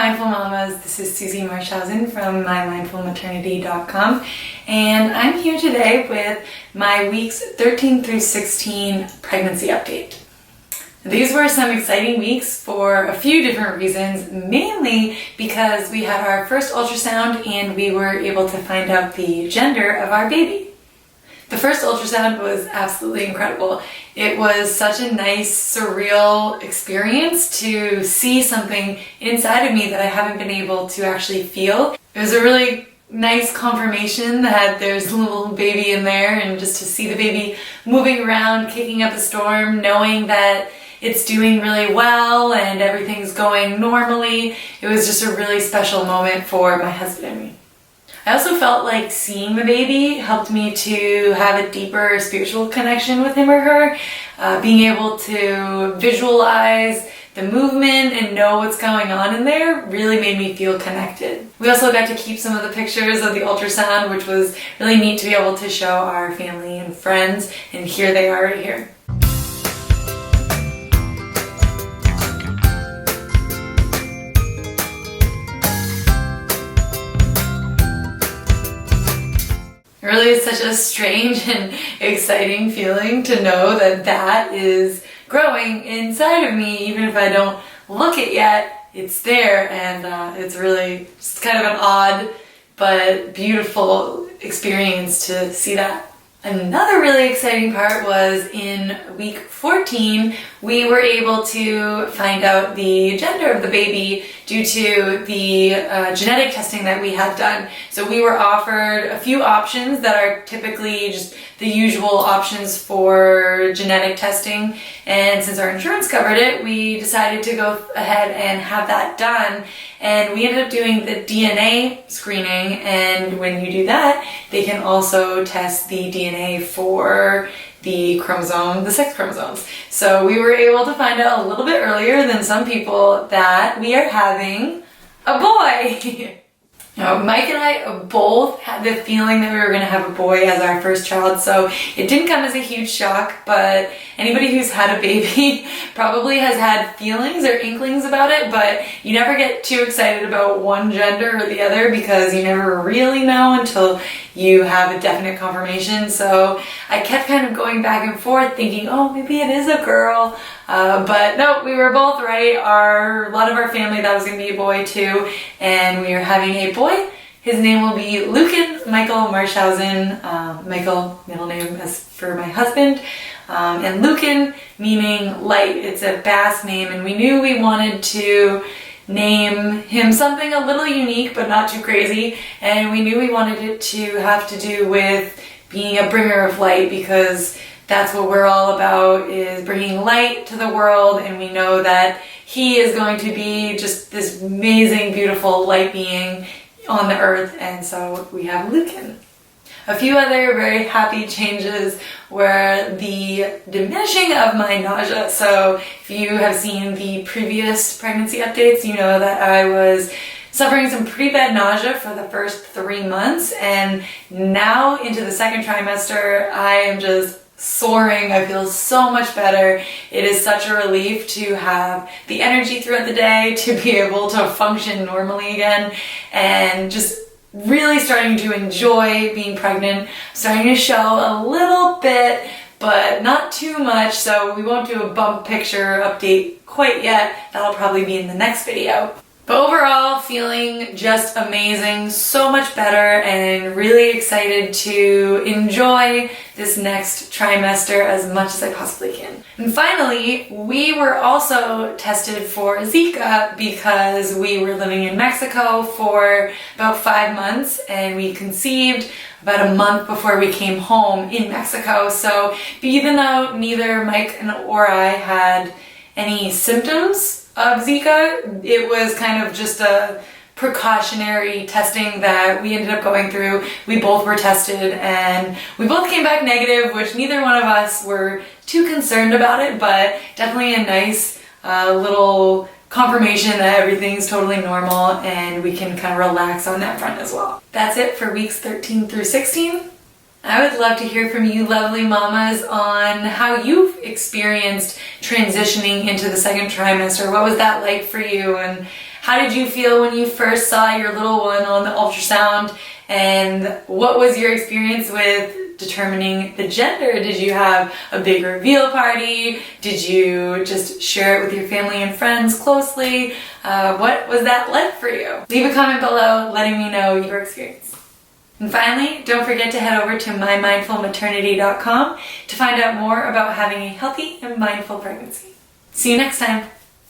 Mindful Mamas, this is Susie Marshausen from mymindfulmaternity.com, and I'm here today with my weeks 13 through 16 pregnancy update. These were some exciting weeks for a few different reasons, mainly because we had our first ultrasound and we were able to find out the gender of our baby. The first ultrasound was absolutely incredible. It was such a nice, surreal experience to see something inside of me that I haven't been able to actually feel. It was a really nice confirmation that there's a little baby in there, and just to see the baby moving around, kicking up a storm, knowing that it's doing really well and everything's going normally. It was just a really special moment for my husband and me. I also felt like seeing the baby helped me to have a deeper spiritual connection with him or her. Being able to visualize the movement and know what's going on in there really made me feel connected. We also got to keep some of the pictures of the ultrasound, which was really neat to be able to show our family and friends, and here they are right here. It really is such a strange and exciting feeling to know that that is growing inside of me. Even if I don't look it yet, it's there, and it's really just kind of an odd but beautiful experience to see that. Another really exciting part was in week 14, we were able to find out the gender of the baby due to the genetic testing that we had done. So we were offered a few options that are typically just the usual options for genetic testing, and since our insurance covered it, we decided to go ahead and have that done. And we ended up doing the DNA screening, and when you do that, they can also test the DNA for the sex chromosomes. So we were able to find out a little bit earlier than some people that we are having a boy. Now, Mike and I both had the feeling that we were going to have a boy as our first child, so it didn't come as a huge shock, but anybody who's had a baby probably has had feelings or inklings about it, but you never get too excited about one gender or the other because you never really know until you have a definite confirmation. So I kept kind of going back and forth thinking, oh, maybe it is a girl. But no, we were both right. A lot of our family, that was going to be a boy too, and we are having a boy. His name will be Lucan Michael Marshausen. Michael, middle name as for my husband, and Lucan meaning light. It's a Basque name, and we knew we wanted to name him something a little unique but not too crazy, and we knew we wanted it to have to do with being a bringer of light, because that's what we're all about, is bringing light to the world, and we know that he is going to be just this amazing, beautiful light being on the earth, and so we have Lucan. A few other very happy changes were the diminishing of my nausea. So if you have seen the previous pregnancy updates, you know that I was suffering some pretty bad nausea for the first 3 months, and now into the second trimester, I am just soaring. I feel so much better. It is such a relief to have the energy throughout the day, to be able to function normally again, and just really starting to enjoy being pregnant. Starting to show a little bit, but not too much, so we won't do a bump picture update quite yet. That'll probably be in the next video. But overall, feeling just amazing, so much better, and really excited to enjoy this next trimester as much as I possibly can. And finally, we were also tested for Zika because we were living in Mexico for about 5 months, and we conceived about a month before we came home in Mexico. So even though neither Mike or I had any symptoms of Zika, it was kind of just a precautionary testing that we ended up going through. We both were tested and we both came back negative, which neither one of us were too concerned about it, but definitely a nice little confirmation that everything's totally normal and we can kind of relax on that front as well. That's it for weeks 13 through 16. I would love to hear from you lovely mamas on how you've experienced transitioning into the second trimester. What was that like for you, and How did you feel when you first saw your little one on the ultrasound? And what was your experience with determining the gender? Did you have a big reveal party? Did you just share it with your family and friends closely? What was that like for you? Leave a comment below letting me know your experience. And finally, don't forget to head over to mymindfulmaternity.com to find out more about having a healthy and mindful pregnancy. See you next time.